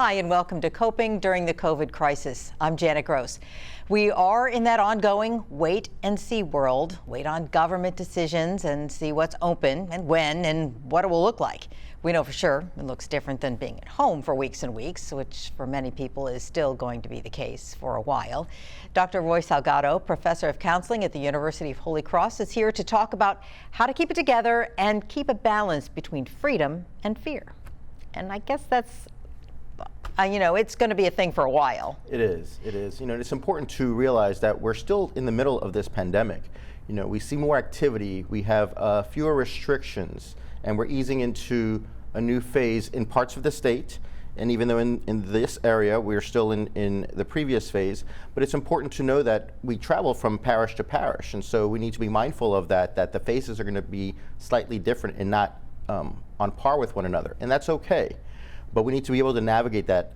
Hi, and welcome to Coping During the COVID Crisis. I'm Janet Gross. We are in that ongoing wait and see world. Wait on government decisions and see what's open and when and what it will look like. We know for sure it looks different than being at home for weeks and weeks, which for many people is still going to be the case for a while. Dr. Roy Salgado, professor of counseling at the University of Holy Cross, is here to talk about how to keep it together and keep a balance between freedom and fear. And I guess that's it's going to be a thing for a while. It is. It's important to realize that we're still in the middle of this pandemic. We see more activity, we have fewer restrictions, and we're easing into a new phase in parts of the state. And even though in this area, we're still in the previous phase, but it's important to know that we travel from parish to parish. And so we need to be mindful of that the phases are going to be slightly different and not on par with one another. And that's okay. But we need to be able to navigate that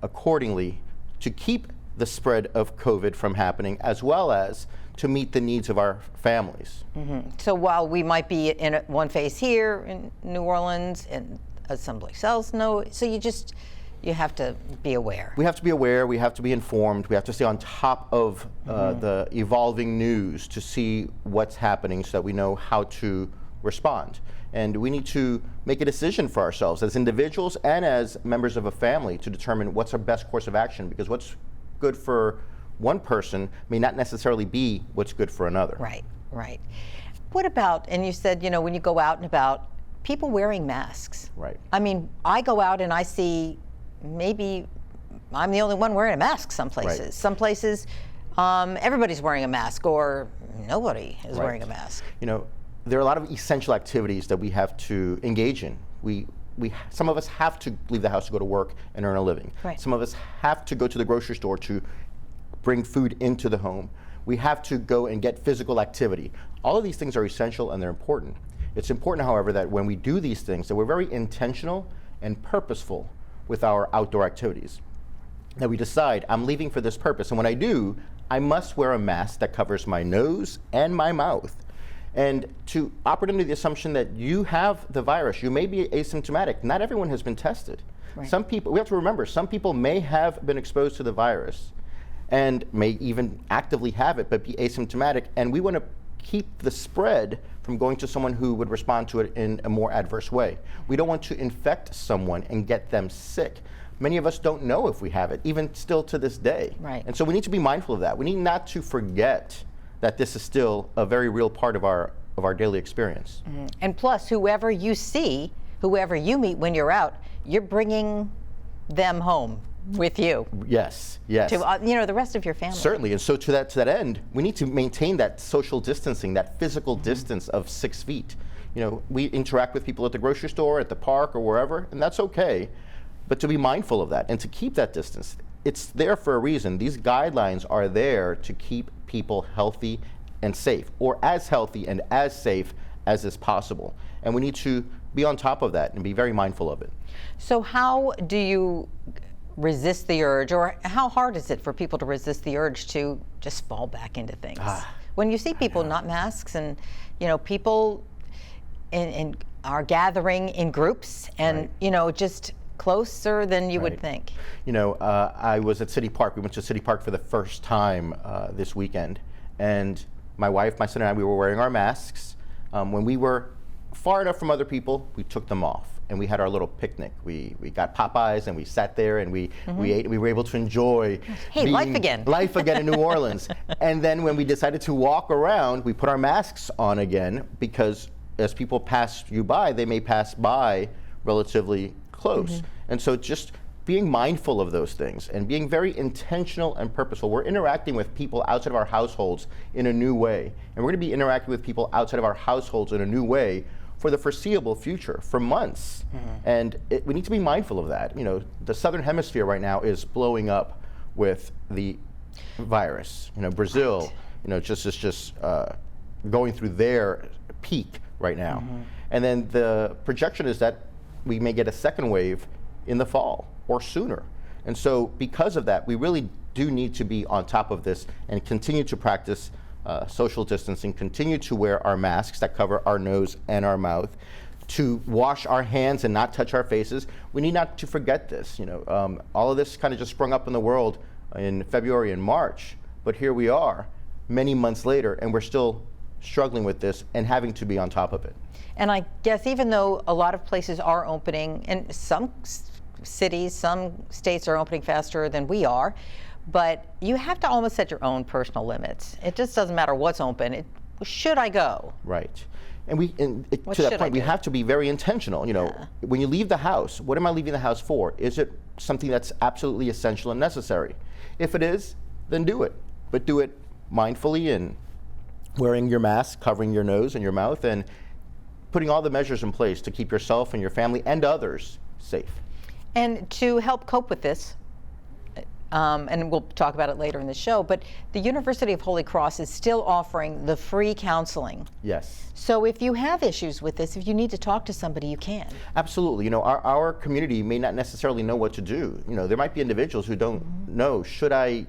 accordingly to keep the spread of COVID from happening, as well as to meet the needs of our families. Mm-hmm. So while we might be in one phase here in New Orleans and someplace else, you have to be aware. We have to be aware, we have to be informed, we have to stay on top of the evolving news to see what's happening so that we know how to respond. And we need to make a decision for ourselves as individuals and as members of a family to determine what's our best course of action, because what's good for one person may not necessarily be what's good for another. Right. What about, and you said, when you go out and about, people wearing masks. Right. I mean, I go out and I see maybe I'm the only one wearing a mask some places. Right. Some places, everybody's wearing a mask or nobody is wearing a mask. There are a lot of essential activities that we have to engage in. Some of us have to leave the house to go to work and earn a living. Right. Some of us have to go to the grocery store to bring food into the home. We have to go and get physical activity. All of these things are essential and they're important. It's important, however, that when we do these things, that we're very intentional and purposeful with our outdoor activities. That we decide, I'm leaving for this purpose, and when I do, I must wear a mask that covers my nose and my mouth. And to operate under the assumption that you have the virus, you may be asymptomatic. Not everyone has been tested. Right. Some people, we have to remember, some people may have been exposed to the virus and may even actively have it, but be asymptomatic. And we want to keep the spread from going to someone who would respond to it in a more adverse way. We don't want to infect someone and get them sick. Many of us don't know if we have it, even still to this day. Right. And so we need to be mindful of that. We need not to forget that this is still a very real part of our daily experience. Mm-hmm. And plus, whoever you see, whoever you meet when you're out, you're bringing them home with you. Yes. To the rest of your family. Certainly, and so to that end, we need to maintain that social distancing, that physical distance of 6 feet. We interact with people at the grocery store, at the park, or wherever, and that's okay. But to be mindful of that and to keep that distance, it's there for a reason. These guidelines are there to keep people healthy and safe, or as healthy and as safe as is possible. And we need to be on top of that and be very mindful of it. So how do you resist the urge, or how hard is it for people to resist the urge to just fall back into things? When you see people not masks and, people are gathering in groups and, just closer than you would think. I was at City Park. We went to City Park for the first time this weekend, and my wife, my son, and I, we were wearing our masks. When we were far enough from other people, we took them off, and we had our little picnic. We got Popeyes, and we sat there, and we ate. We were able to enjoy life again. Life again in New Orleans. And then when we decided to walk around, we put our masks on again, because as people pass you by, they may pass by relatively close. And so just being mindful of those things and being very intentional and purposeful. We're interacting with people outside of our households in a new way. And we're going to be interacting with people outside of our households in a new way for the foreseeable future, for months. And we need to be mindful of that. The Southern Hemisphere right now is blowing up with the virus. Brazil, just going through their peak right now. And then the projection is that we may get a second wave in the fall or sooner. And so because of that, we really do need to be on top of this and continue to practice social distancing, continue to wear our masks that cover our nose and our mouth, to wash our hands and not touch our faces. We need not to forget this. All of this kind of just sprung up in the world in February and March, but here we are many months later, and we're still struggling with this and having to be on top of it. And I guess even though a lot of places are opening, and some cities, some states are opening faster than we are, but you have to almost set your own personal limits. It just doesn't matter what's open. Should I go? Right. And to that point, we have to be very intentional. When you leave the house, what am I leaving the house for? Is it something that's absolutely essential and necessary? If it is, then do it. But do it mindfully and wearing your mask, covering your nose and your mouth, and putting all the measures in place to keep yourself and your family and others safe. And to help cope with this, and we'll talk about it later in the show, but the University of Holy Cross is still offering the free counseling. Yes. So if you have issues with this, if you need to talk to somebody, you can. Absolutely. Our community may not necessarily know what to do. There might be individuals who don't know, should I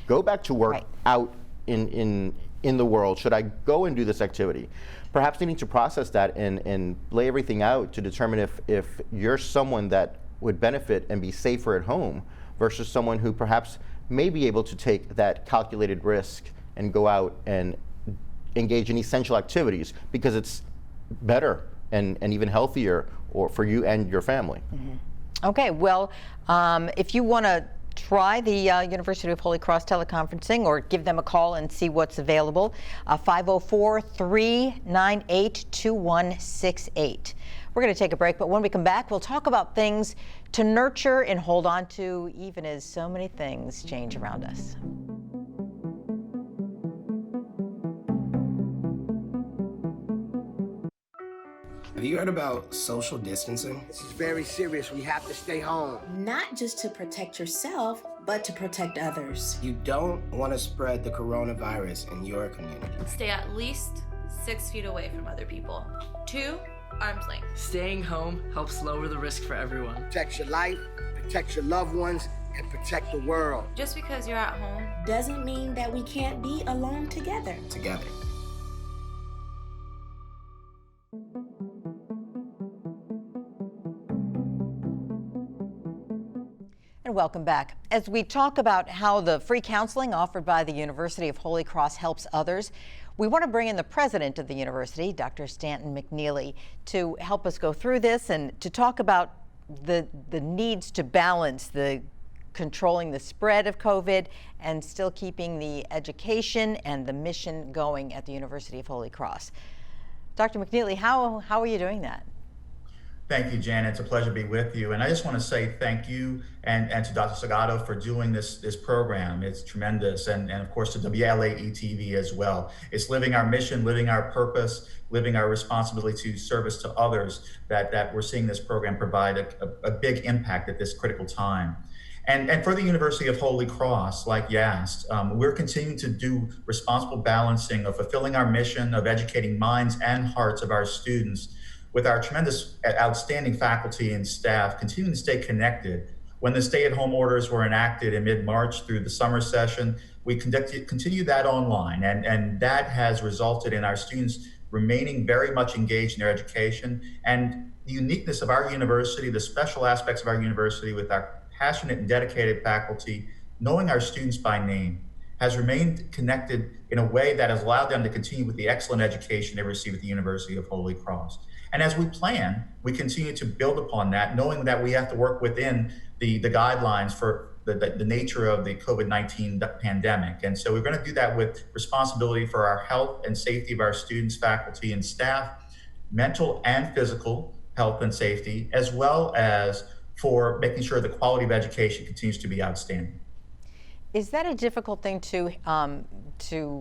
go back to work out in the world? Should I go and do this activity? Perhaps they need to process that and lay everything out to determine if you're someone that would benefit and be safer at home versus someone who perhaps may be able to take that calculated risk and go out and engage in essential activities because it's better and even healthier for you and your family. Okay, well, if you want to try the University of Holy Cross teleconferencing or give them a call and see what's available, 504-398-2168. We're going to take a break, but when we come back, we'll talk about things to nurture and hold on to, even as so many things change around us. Have you heard about social distancing? This is very serious. We have to stay home. Not just to protect yourself, but to protect others. You don't want to spread the coronavirus in your community. Stay at least 6 feet away from other people. 2, arm's length. Staying home helps lower the risk for everyone. Protect your life, protect your loved ones, and protect the world. Just because you're at home doesn't mean that we can't be alone together. Together. And welcome back. As we talk about how the free counseling offered by the University of Holy Cross helps others, we want to bring in the president of the university, Dr. Stanton McNeely, to help us go through this and to talk about the needs to balance the controlling the spread of COVID and still keeping the education and the mission going at the University of Holy Cross. Dr. McNeely, how are you doing that? Thank you, Janet. It's a pleasure to be with you. And I just want to say thank you and to Dr. Segato for doing this program. It's tremendous. And of course to WLAE-TV as well. It's living our mission, living our purpose, living our responsibility to service to others that we're seeing this program provide a big impact at this critical time. And for the University of Holy Cross, like you asked, we're continuing to do responsible balancing of fulfilling our mission of educating minds and hearts of our students with our tremendous, outstanding faculty and staff, continuing to stay connected. When the stay-at-home orders were enacted in mid-March through the summer session, we continued that online, and that has resulted in our students remaining very much engaged in their education. And the uniqueness of our university, the special aspects of our university with our passionate and dedicated faculty, knowing our students by name, has remained connected in a way that has allowed them to continue with the excellent education they receive at the University of Holy Cross. And as we plan, we continue to build upon that, knowing that we have to work within the guidelines for the nature of the COVID-19 pandemic. And so we're going to do that with responsibility for our health and safety of our students, faculty, and staff, mental and physical health and safety, as well as for making sure the quality of education continues to be outstanding. Is that a difficult thing to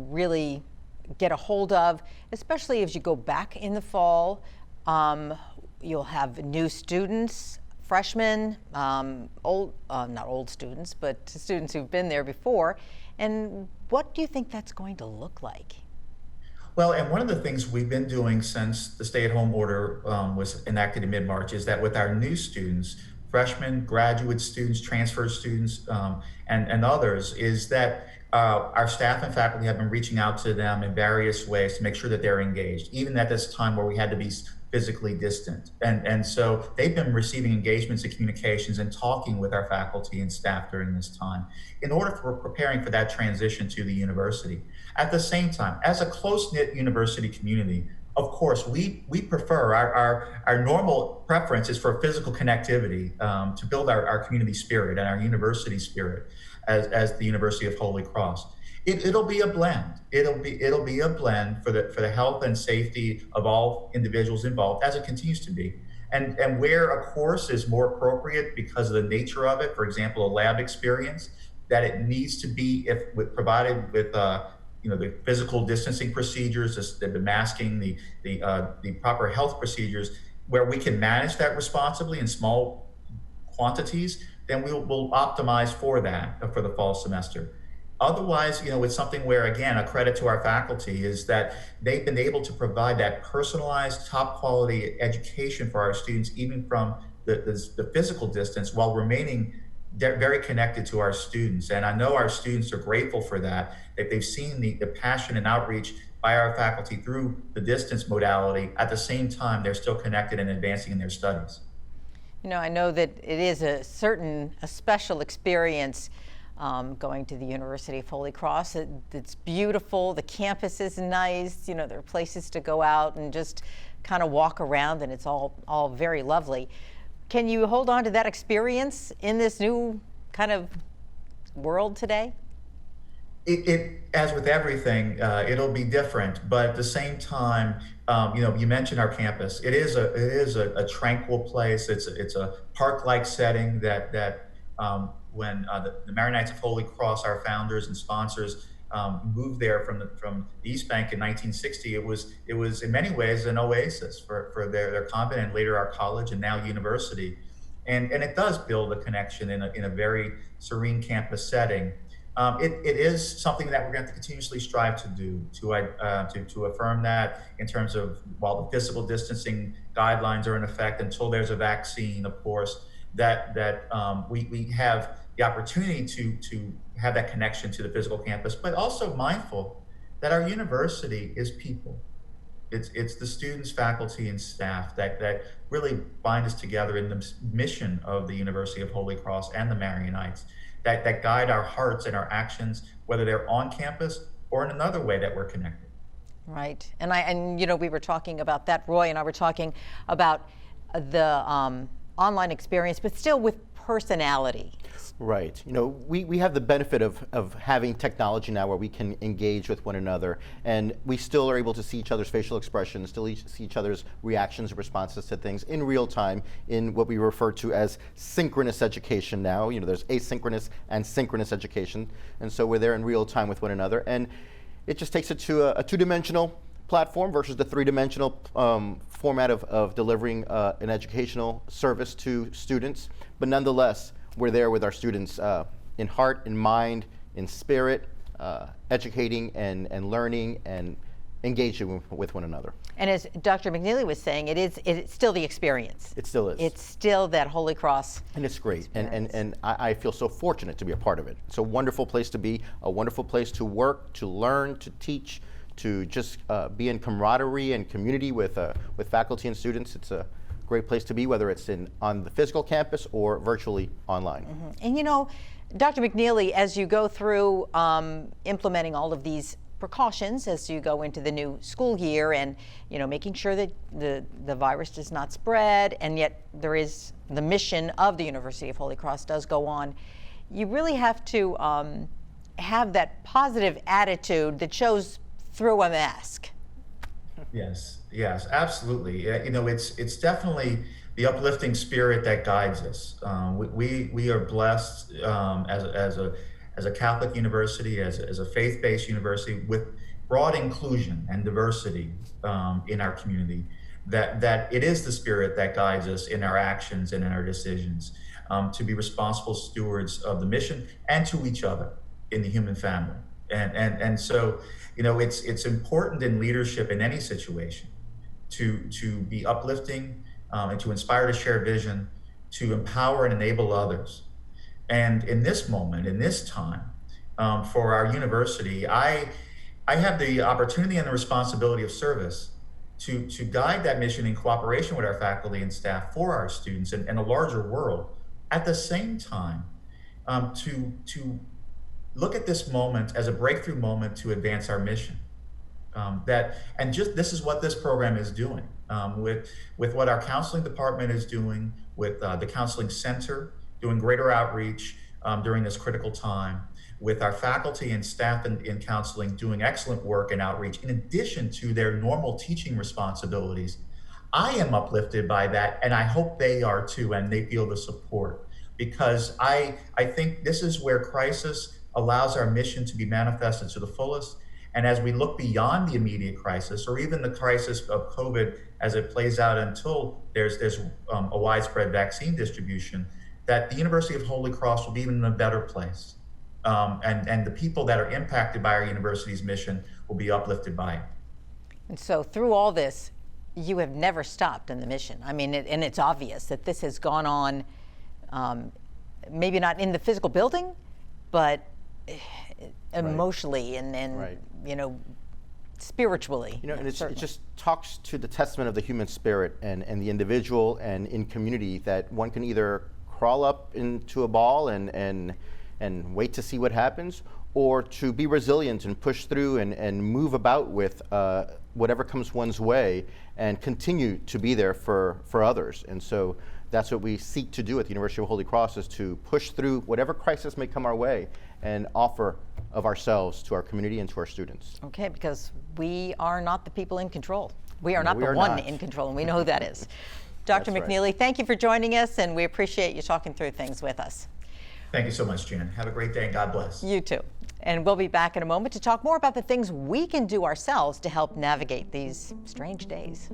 really get a hold of, especially as you go back in the fall? You'll have new students, freshmen, not old students, but students who've been there before. And what do you think that's going to look like? Well, and one of the things we've been doing since the stay-at-home order was enacted in mid-March is that with our new students, freshmen, graduate students, transfer students, and others, is that our staff and faculty have been reaching out to them in various ways to make sure that they're engaged, even at this time where we had to be physically distant. And so they've been receiving engagements and communications and talking with our faculty and staff during this time in order for preparing for that transition to the university. At the same time, as a close-knit university community, of course, we prefer, our normal preference is for physical connectivity to build our community spirit and our university spirit as the University of Holy Cross. It'll be a blend. It'll be a blend for the health and safety of all individuals involved, as it continues to be. And where a course is more appropriate because of the nature of it, for example, a lab experience, that it needs to be provided with the physical distancing procedures, the masking, the proper health procedures, where we can manage that responsibly in small quantities, then we'll optimize for that for the fall semester. Otherwise, it's something where, again, a credit to our faculty is that they've been able to provide that personalized, top quality education for our students, even from the physical distance, while remaining very connected to our students. And I know our students are grateful for that they've seen the passion and outreach by our faculty through the distance modality. At the same time, they're still connected and advancing in their studies. I know that it is a special experience going to the University of Holy Cross. It's beautiful. The campus is nice. There are places to go out and just kind of walk around, and it's all very lovely. Can you hold on to that experience in this new kind of world today? It as with everything, it'll be different, but at the same time, you mentioned our campus. It is a tranquil place. It's a park-like setting that when the Maronites of Holy Cross, our founders and sponsors, moved there from the East Bank in 1960, it was in many ways an oasis for their convent and later our college and now university, and it does build a connection in a very serene campus setting. It is something that we're going to continuously strive to do to affirm that in terms of, while the physical distancing guidelines are in effect until there's a vaccine, of course, that we have the opportunity to have that connection to the physical campus, but also mindful that our university is people. It's the students, faculty, and staff that really bind us together in the mission of the University of Holy Cross and the Marionites, that guide our hearts and our actions, whether they're on campus or in another way that we're connected. Right, and we were talking about that. Roy and I were talking about the online experience, but still with personality. Right. We have the benefit of having technology now where we can engage with one another, and we still are able to see each other's facial expressions, still see each other's reactions and responses to things in real time in what we refer to as synchronous education now. There's asynchronous and synchronous education, and so we're there in real time with one another, and it just takes it to a two-dimensional platform versus the three-dimensional format of delivering an educational service to students. But nonetheless, we're there with our students in heart, in mind, in spirit, educating and learning and engaging with one another. And as Dr. McNeely was saying, it's still the experience. It still is. It's still that Holy Cross. And it's great. And I feel so fortunate to be a part of it. It's a wonderful place to be, a wonderful place to work, to learn, to teach, to just be in camaraderie and community with faculty and students. It's a great place to be, whether it's on the physical campus or virtually online. Mm-hmm. And Dr. McNeely, as you go through implementing all of these precautions as you go into the new school year, and making sure that the virus does not spread, and yet there is the mission of the University of Holy Cross does go on, you really have to have that positive attitude that shows through a mask. Yes, absolutely. It's definitely the uplifting spirit that guides us. We are blessed as a Catholic university, as a faith-based university with broad inclusion and diversity in our community. That it is the spirit that guides us in our actions and in our decisions to be responsible stewards of the mission and to each other in the human family. And so, it's important in leadership in any situation to be uplifting and to inspire to share vision, to empower and enable others. And in this moment, in this time, for our university, I have the opportunity and the responsibility of service to guide that mission in cooperation with our faculty and staff for our students and a larger world. At the same time, to look at this moment as a breakthrough moment to advance our mission. This is what this program is doing with what our counseling department is doing, with the counseling center doing greater outreach during this critical time, with our faculty and staff in counseling doing excellent work and outreach in addition to their normal teaching responsibilities. I am uplifted by that, and I hope they are too, and they feel the support, because I think this is where crisis allows our mission to be manifested to the fullest. And as we look beyond the immediate crisis, or even the crisis of COVID as it plays out until there's a widespread vaccine distribution, that the University of Holy Cross will be even in a better place. And the people that are impacted by our university's mission will be uplifted by it. And so through all this, you have never stopped in the mission. I mean, and it's obvious that this has gone on, maybe not in the physical building, but emotionally and you know, spiritually. You know, and it just talks to the testament of the human spirit and the individual and in community, that one can either crawl up into a ball and wait to see what happens, or to be resilient and push through and move about with whatever comes one's way and continue to be there for others. And so that's what we seek to do at the University of Holy Cross, is to push through whatever crisis may come our way and offer of ourselves to our community and to our students. Okay, because we are not the people in control. We are not we the are one not. in control, and we know who that is. Dr. That's right. McNeely, thank you for joining us, and we appreciate you talking through things with us. Thank you so much, Jan. Have a great day, and God bless. You too. And we'll be back in a moment to talk more about the things we can do ourselves to help navigate these strange days.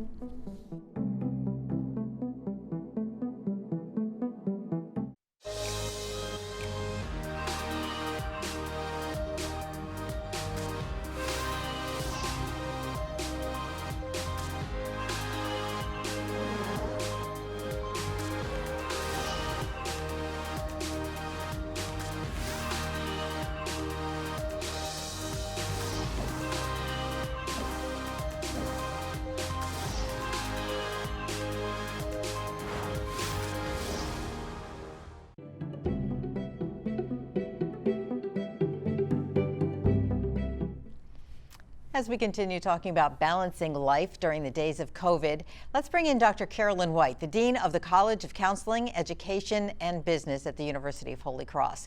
As we continue talking about balancing life during the days of COVID, let's bring in Dr. Carolyn White, the Dean of the College of Counseling, Education, and Business at the University of Holy Cross.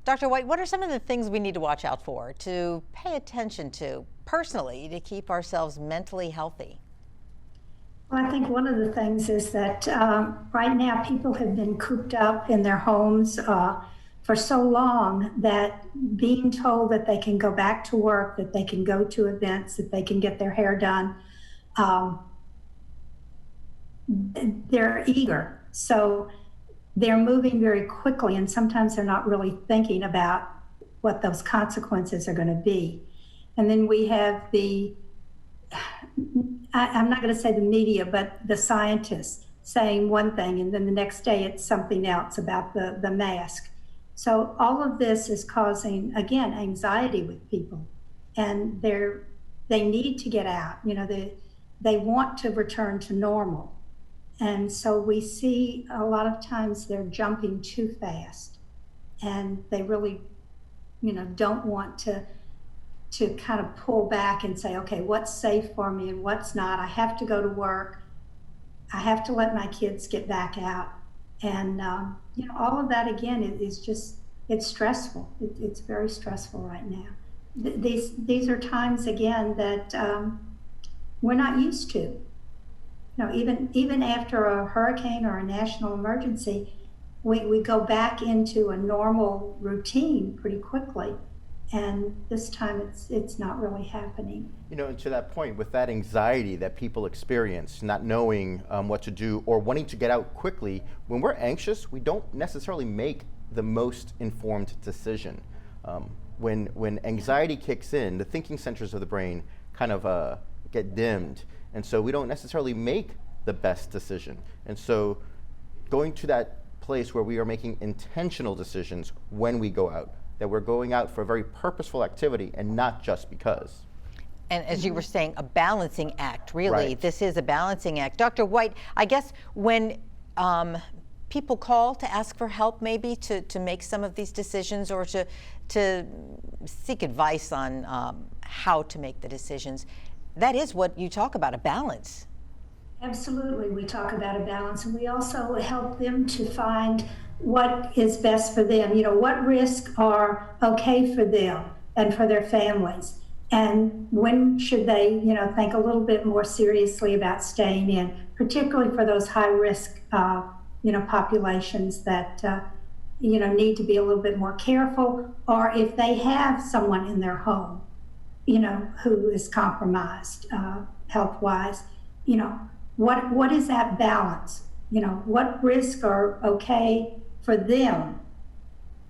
Dr. White, what are some of the things we need to watch out for, to pay attention to personally, to keep ourselves mentally healthy? Well, I think one of the things is that right now people have been cooped up in their homes for so long that being told that they can go back to work, that they can go to events, that they can get their hair done, they're eager. So they're moving very quickly, and sometimes they're not really thinking about what those consequences are going to be. And then we have I'm not going to say the media, but the scientists saying one thing, and then the next day it's something else about the mask. So all of this is causing, again, anxiety with people, and they need to get out. You know, they want to return to normal. And so we see a lot of times they're jumping too fast, and they really, you know, don't want to kind of pull back and say, okay, what's safe for me and what's not? I have to go to work. I have to let my kids get back out. And, you know, all of that, again, is just, it's stressful. It's very stressful right now. These are times, again, that we're not used to. You know, even after a hurricane or a national emergency, we go back into a normal routine pretty quickly. And this time it's not really happening. You know, and to that point, with that anxiety that people experience, not knowing what to do or wanting to get out quickly, when we're anxious, we don't necessarily make the most informed decision. When anxiety kicks in, the thinking centers of the brain kind of get dimmed, and so we don't necessarily make the best decision. And so going to that place where we are making intentional decisions when we go out, that we're going out for a very purposeful activity and not just because. And as you were saying, a balancing act, really. Right. This is a balancing act. Dr. White, I guess when people call to ask for help, maybe to make some of these decisions or to seek advice on how to make the decisions, that is what you talk about, a balance. Absolutely, we talk about a balance, and we also help them to find what is best for them. You know, what risks are okay for them and for their families, and when should they, you know, think a little bit more seriously about staying in, particularly for those high risk, you know, populations that, you know, need to be a little bit more careful, or if they have someone in their home, you know, who is compromised health-wise, you know, what is that balance? You know, what risks are okay for them,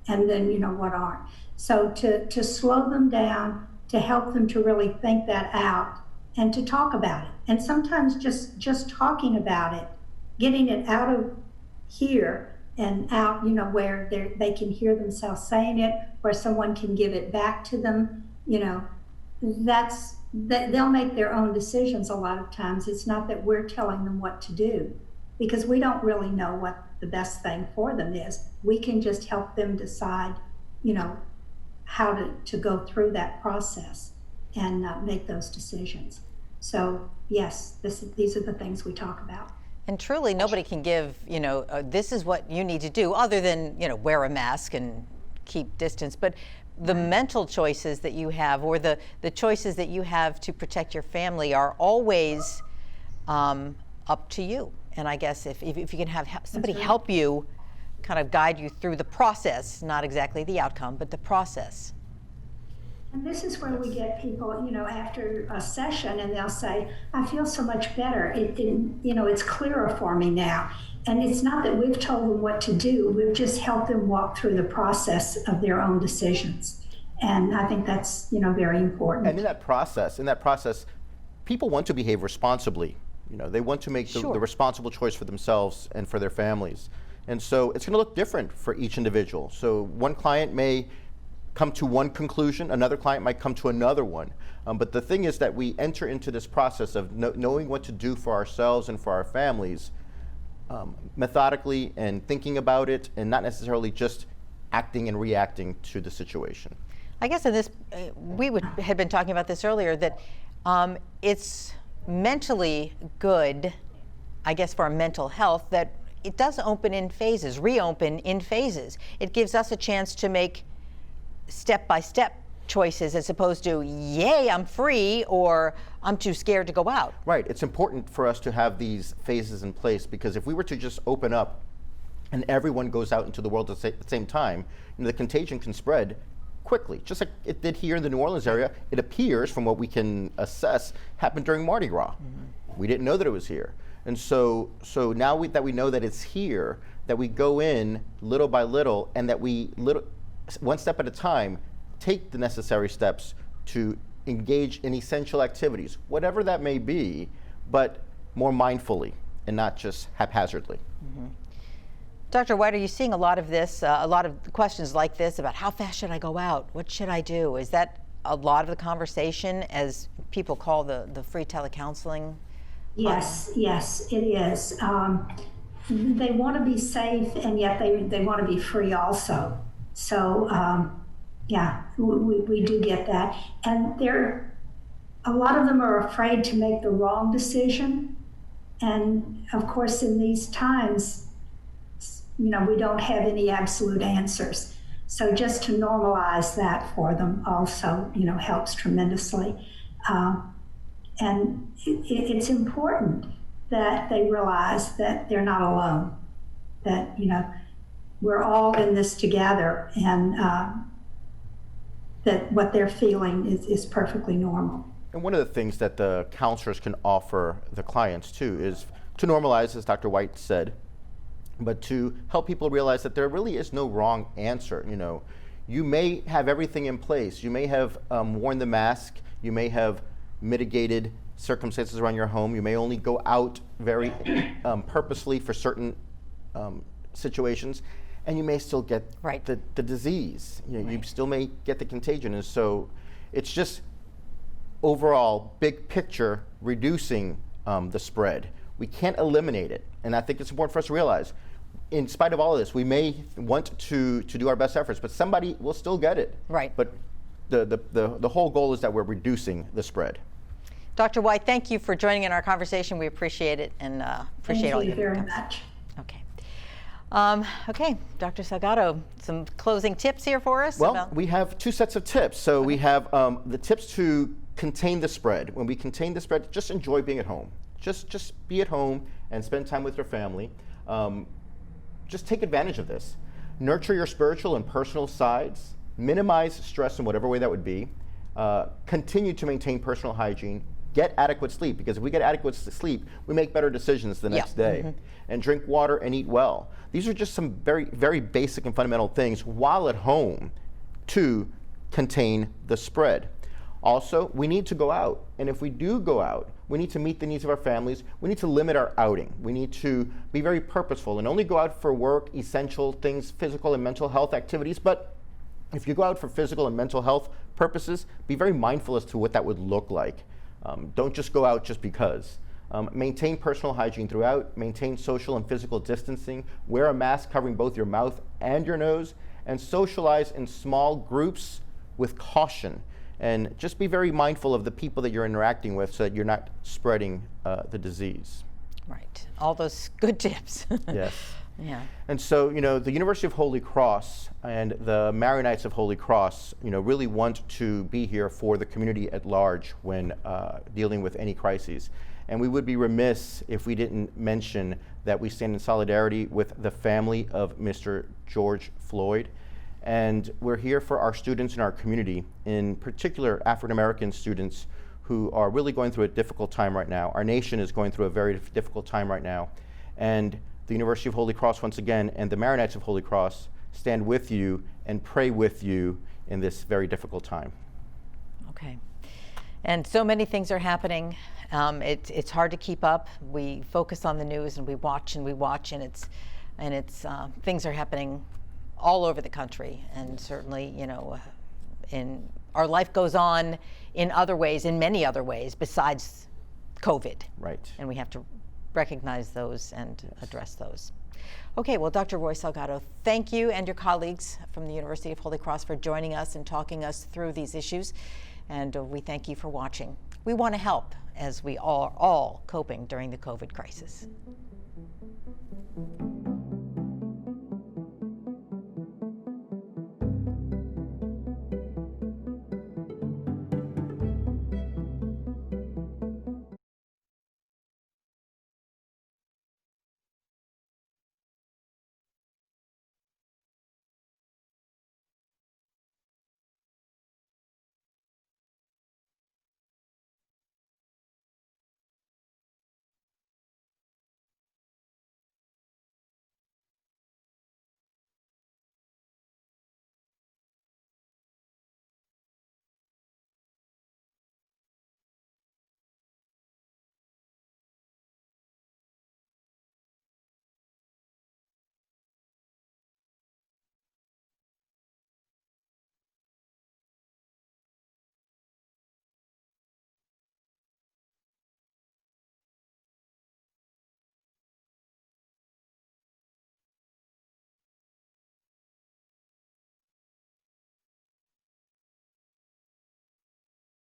and then, you know, what aren't. So to slow them down, to help them to really think that out, and to talk about it. And sometimes just talking about it, getting it out of here and out, you know, where they can hear themselves saying it, where someone can give it back to them, you know, they'll make their own decisions a lot of times. It's not that we're telling them what to do, because we don't really know what the best thing for them is. We can just help them decide, you know, how to go through that process and make those decisions. So yes, these are the things we talk about. And truly, nobody can give, you know, this is what you need to do, other than, you know, wear a mask and keep distance. But the mental choices that you have, or the choices that you have to protect your family, are always up to you. And I guess if you can have somebody help you, kind of guide you through the process, not exactly the outcome, but the process. And this is where we get people, you know, after a session, and they'll say, I feel so much better. You know, it's clearer for me now. And it's not that we've told them what to do, we've just helped them walk through the process of their own decisions. And I think that's, you know, very important. And in that process, people want to behave responsibly. You know, they want to make the responsible choice for themselves and for their families. And so it's going to look different for each individual. So one client may come to one conclusion, another client might come to another one. But the thing is that we enter into this process of knowing what to do for ourselves and for our families methodically, and thinking about it, and not necessarily just acting and reacting to the situation. I guess in this, had been talking about this earlier, that it's mentally good, I guess, for our mental health, that it does open in phases, reopen in phases. It gives us a chance to make step-by-step choices, as opposed to, yay, I'm free, or I'm too scared to go out. Right. It's important for us to have these phases in place, because if we were to just open up and everyone goes out into the world at the same time, you know, the contagion can spread quickly, just like it did here in the New Orleans area. It appears, from what we can assess, happened during Mardi Gras. Mm-hmm. We didn't know that it was here. And so now that we know that it's here, that we go in little by little, and that we, one step at a time, take the necessary steps to engage in essential activities, whatever that may be, but more mindfully and not just haphazardly. Mm-hmm. Dr. White, are you seeing a lot of this, a lot of questions like this about how fast should I go out? What should I do? Is that a lot of the conversation as people call the free telecounseling? Yes, it is. They want to be safe, and yet they want to be free also. So, yeah, we do get that. And a lot of them are afraid to make the wrong decision. And of course, in these times, you know, we don't have any absolute answers. So just to normalize that for them also, you know, helps tremendously. And it's important that they realize that they're not alone, that, you know, we're all in this together, and that what they're feeling is perfectly normal. And one of the things that the counselors can offer the clients too is to normalize, as Dr. White said, but to help people realize that there really is no wrong answer. You know, you may have everything in place. You may have worn the mask. You may have mitigated circumstances around your home. You may only go out very purposely for certain situations, and you may still get the disease. You know, you still may get the contagion. And so it's just overall, big picture, reducing the spread. We can't eliminate it, and I think it's important for us to realize, in spite of all of this, we may want to do our best efforts, but somebody will still get it. Right. But the whole goal is that we're reducing the spread. Dr. White, thank you for joining in our conversation. We appreciate it and appreciate all your Thank you very comments. much. Okay. Okay, Dr. Salgado, some closing tips here for us? Well, we have two sets of tips. So we have the tips to contain the spread. When we contain the spread, just enjoy being at home. Just be at home and spend time with your family. Just take advantage of this. Nurture your spiritual and personal sides. Minimize stress in whatever way that would be. Continue to maintain personal hygiene. Get adequate sleep, because if we get adequate sleep, we make better decisions the next day. And drink water and eat well. These are just some very, very basic and fundamental things while at home to contain the spread. Also, we need to go out. And if we do go out, we need to meet the needs of our families. We need to limit our outing. We need to be very purposeful and only go out for work, essential things, physical and mental health activities. But if you go out for physical and mental health purposes, be very mindful as to what that would look like. Don't just go out just because. Maintain personal hygiene throughout. Maintain social and physical distancing. Wear a mask covering both your mouth and your nose. And socialize in small groups with caution. And just be very mindful of the people that you're interacting with so that you're not spreading the disease. Right. All those good tips. Yes. Yeah. And so, the University of Holy Cross and the Maronites of Holy Cross, really want to be here for the community at large when dealing with any crises. And we would be remiss if we didn't mention that we stand in solidarity with the family of Mr. George Floyd. And we're here for our students in our community, in particular African-American students who are really going through a difficult time right now. Our nation is going through a very difficult time right now. And the University of Holy Cross, once again, and the Maronites of Holy Cross stand with you and pray with you in this very difficult time. Okay. And so many things are happening. It's hard to keep up. We focus on the news and we watch, and things are happening all over the country, and certainly, in our life goes on in other ways, in many other ways besides COVID. Right. And we have to recognize those and address those. Okay, well, Dr. Roy Salgado, thank you and your colleagues from the University of Holy Cross for joining us and talking us through these issues, and we thank you for watching. We want to help as we are all coping during the COVID crisis.